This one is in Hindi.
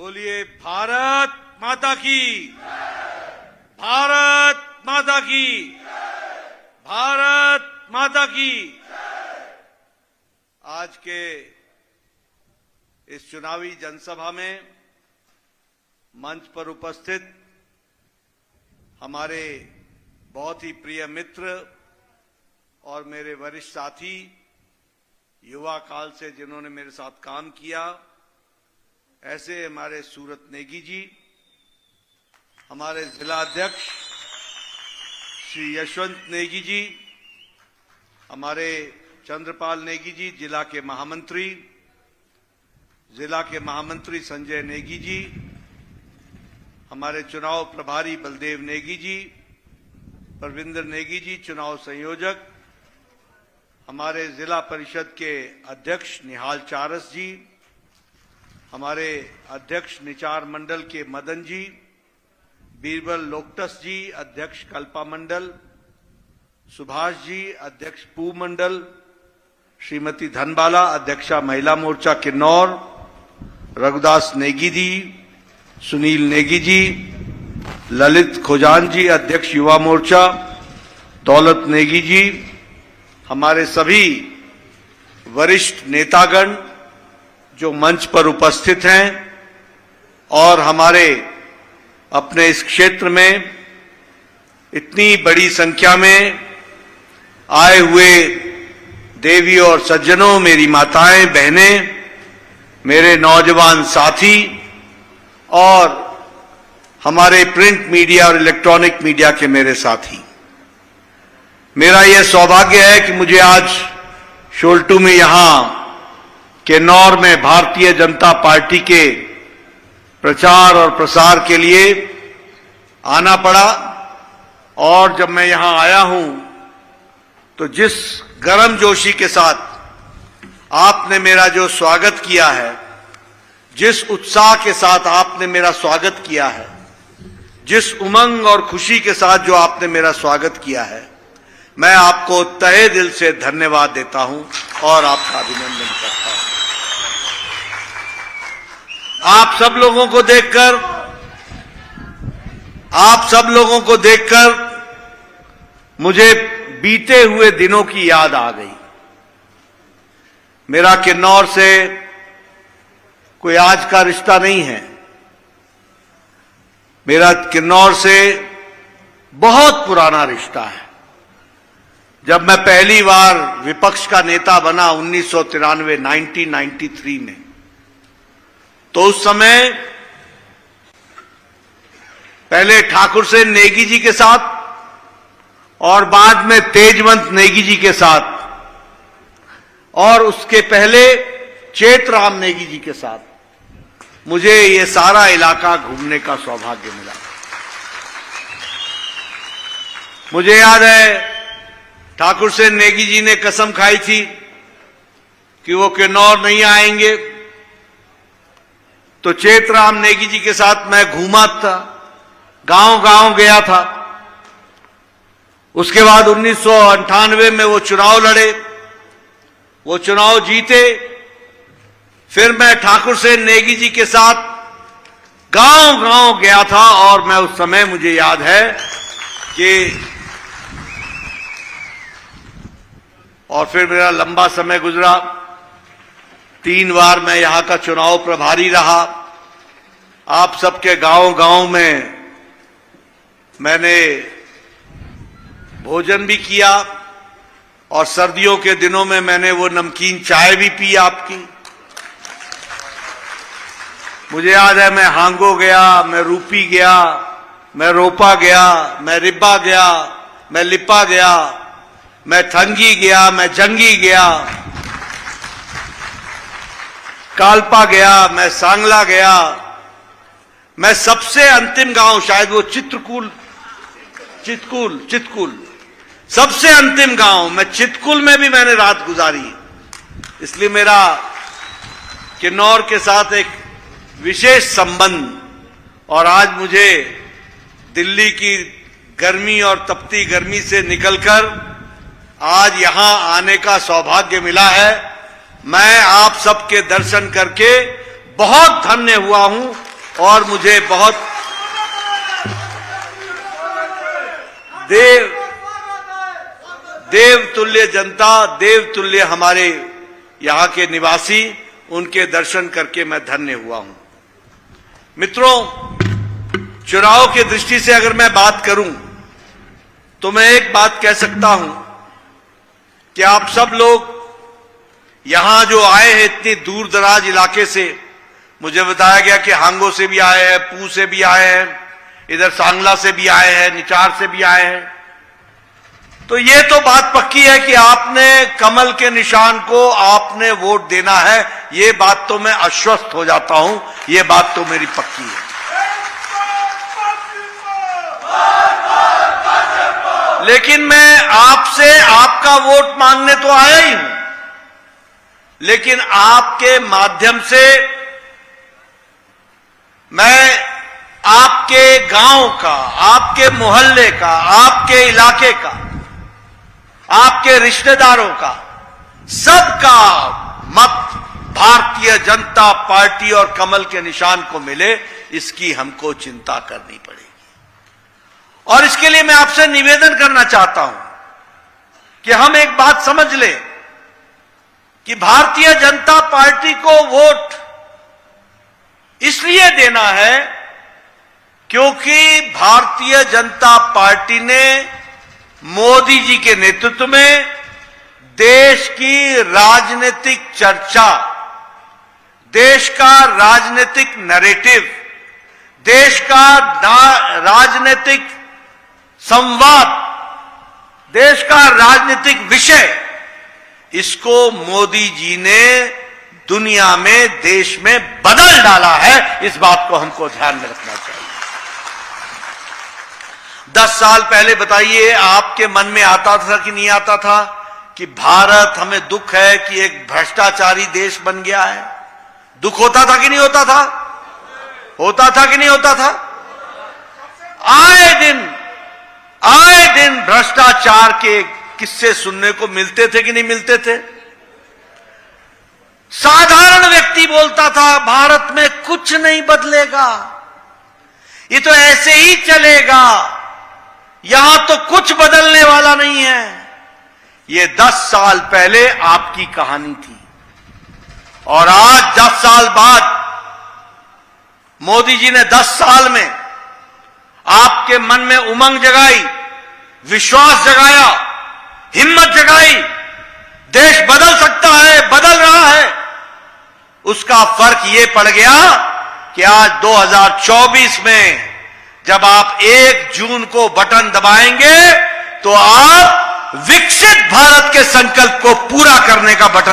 बोलिए भारत माता की, भारत माता की, भारत माता की। आज के इस चुनावी जनसभा में मंच पर उपस्थित हमारे बहुत ही प्रिय मित्र और मेरे वरिष्ठ साथी, युवा काल से जिन्होंने मेरे साथ काम किया, ऐसे हमारे सूरत नेगी जी, हमारे जिला अध्यक्ष श्री यशवंत नेगी जी, हमारे चंद्रपाल नेगी जी जिला के महामंत्री संजय नेगी जी, हमारे चुनाव प्रभारी बलदेव नेगी जी, परविंदर नेगी जी चुनाव संयोजक, हमारे जिला परिषद के अध्यक्ष निहाल चारस जी, हमारे अध्यक्ष निचार मंडल के मदन जी, बीरबल लोकटस जी अध्यक्ष कल्पा मंडल, सुभाष जी अध्यक्ष पू मंडल, श्रीमती धनबाला अध्यक्षा महिला मोर्चा किन्नौर, रघुदास नेगी जी, सुनील नेगी जी, ललित खोजान जी अध्यक्ष युवा मोर्चा, दौलत नेगी जी, हमारे सभी वरिष्ठ नेतागण जो मंच पर उपस्थित हैं और हमारे अपने इस क्षेत्र में इतनी बड़ी संख्या में आए हुए देवी और सज्जनों, मेरी माताएं, बहनें, मेरे नौजवान साथी और हमारे प्रिंट मीडिया और इलेक्ट्रॉनिक मीडिया के मेरे साथी, मेरा यह सौभाग्य है कि मुझे आज शोल्टू में यहां किन्नौर में भारतीय जनता पार्टी के प्रचार और प्रसार के लिए आना पड़ा। और जब मैं यहां आया हूं तो जिस गर्मजोशी के साथ आपने मेरा जो स्वागत किया है, जिस उत्साह के साथ आपने मेरा स्वागत किया है, जिस उमंग और खुशी के साथ जो आपने मेरा स्वागत किया है, मैं आपको तहे दिल से धन्यवाद देता हूं और आपका अभिनंदन करता हूं। आप सब लोगों को देखकर मुझे बीते हुए दिनों की याद आ गई। मेरा किन्नौर से कोई आज का रिश्ता नहीं है। मेरा किन्नौर से बहुत पुराना रिश्ता है। जब मैं पहली बार विपक्ष का नेता बना 1993 में, तो उस समय पहले ठाकुर सेन नेगी जी के साथ और बाद में तेजवंत नेगी जी के साथ और उसके पहले चेतराम नेगी जी के साथ मुझे ये सारा इलाका घूमने का सौभाग्य मिला। मुझे याद है ठाकुर सेन नेगी जी ने कसम खाई थी कि वो किन्नौर नहीं आएंगे, तो चेतराम नेगी जी के साथ मैं घूमा था, गांव-गांव गया था। उसके बाद 1998 में वो चुनाव लड़े, वो चुनाव जीते। फिर मैं ठाकुर सेन नेगी जी के साथ गांव-गांव गया था और मैं उस समय, मुझे याद है कि, और फिर मेरा लंबा समय गुजरा। 3 बार मैं यहां का चुनाव प्रभारी रहा। आप सबके गांव-गांव में मैंने भोजन भी किया और सर्दियों के दिनों में मैंने वो नमकीन चाय भी पी आपकी। मुझे याद है मैं हांगो गया, मैं रूपी गया, मैं रोपा गया, मैं रिब्बा गया, मैं लिप्पा गया, मैं ठंगी गया, मैं जंगी गया, कालपा गया, मैं सांगला गया। मैं सबसे अंतिम गांव शायद वो चित्कुल, सबसे अंतिम गांव, मैं चित्कुल में भी मैंने रात गुजारी। इसलिए मेरा किन्नौर के साथ एक विशेष संबंध। और आज मुझे दिल्ली की गर्मी और तपती गर्मी से निकलकर आज यहां आने का सौभाग्य मिला है। मैं आप सबके दर्शन करके बहुत धन्य हुआ हूं और मुझे बहुत देवतुल्य जनता, देवतुल्य हमारे यहां के निवासी, उनके दर्शन करके मैं धन्य हुआ हूं। मित्रों, चुनाव की दृष्टि से अगर मैं बात करूं तो मैं एक बात कह सकता हूं कि आप सब लोग यहां जो आए हैं इतनी दूर दराज इलाके से, मुझे बताया गया कि हांगो से भी आए हैं, पू से भी आए हैं, इधर सांगला से भी आए हैं, निचार से भी आए हैं। तो ये तो बात पक्की है कि आपने कमल के निशान को आपने वोट देना है। ये बात तो मैं आश्वस्त हो जाता हूं, ये बात तो मेरी पक्की है। लेकिन मैं आपसे आपका वोट मांगने तो आया ही हूं, लेकिन आपके माध्यम से मैं आपके गांव का, आपके मोहल्ले का, आपके इलाके का, आपके रिश्तेदारों का, सबका मत भारतीय जनता पार्टी और कमल के निशान को मिले, इसकी हमको चिंता करनी पड़ेगी। और इसके लिए मैं आपसे निवेदन करना चाहता हूं कि हम एक बात समझ लें कि भारतीय जनता पार्टी को वोट इसलिए देना है क्योंकि भारतीय जनता पार्टी ने मोदी जी के नेतृत्व में देश की राजनीतिक चर्चा, देश का राजनीतिक नैरेटिव, देश का राजनीतिक संवाद, देश का राजनीतिक विषय, इसको मोदी जी ने दुनिया में, देश में बदल डाला है। इस बात को हमको ध्यान में रखना चाहिए। 10 साल पहले बताइए आपके मन में आता था कि नहीं आता था कि भारत, हमें दुख है कि एक भ्रष्टाचारी देश बन गया है? दुख होता था कि नहीं होता था? होता था कि नहीं होता था? आए दिन भ्रष्टाचार के किस्से सुनने को मिलते थे कि नहीं मिलते थे? साधारण व्यक्ति बोलता था भारत में कुछ नहीं बदलेगा, ये तो ऐसे ही चलेगा, यहां तो कुछ बदलने वाला नहीं है। ये 10 साल पहले आपकी कहानी थी। और आज 10 साल बाद मोदी जी ने 10 साल में आपके मन में उमंग जगाई, विश्वास जगाया, हिम्मत जगाई। देश बदल सकता है, बदल रहा है। उसका फर्क ये पड़ गया कि आज 2024 में जब आप 1 जून को बटन दबाएंगे तो आप विकसित भारत के संकल्प को पूरा करने का बटन